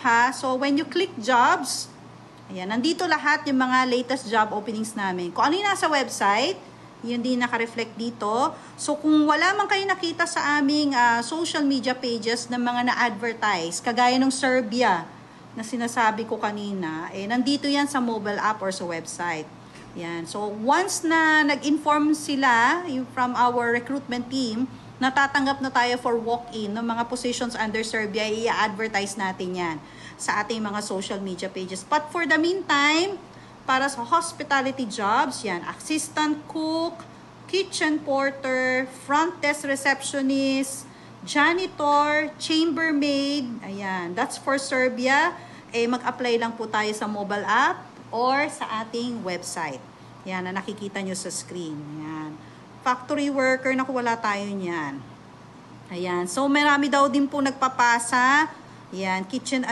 ha. So, when you click jobs, ayan, nandito lahat yung mga latest job openings namin. Kung ano yung nasa website, yun din naka-reflect dito. So, kung wala man kayo nakita sa aming social media pages ng mga na-advertise, kagaya ng Serbia na sinasabi ko kanina, nandito yan sa mobile app or sa website. Yan. So, once na nag-inform sila from our recruitment team, natatanggap na tayo for walk-in ng mga positions under Serbia, i-advertise natin yan sa ating mga social media pages. But for the meantime, para sa hospitality jobs, yan, assistant cook, kitchen porter, front desk receptionist, janitor, chambermaid, ayan, that's for Serbia. Mag-apply lang po tayo sa mobile app or sa ating website. Yan, na nakikita nyo sa screen. Yan. Factory worker, naku, wala tayo niyan. Ayan. So, marami daw din po nagpapasa. Ayan. Kitchen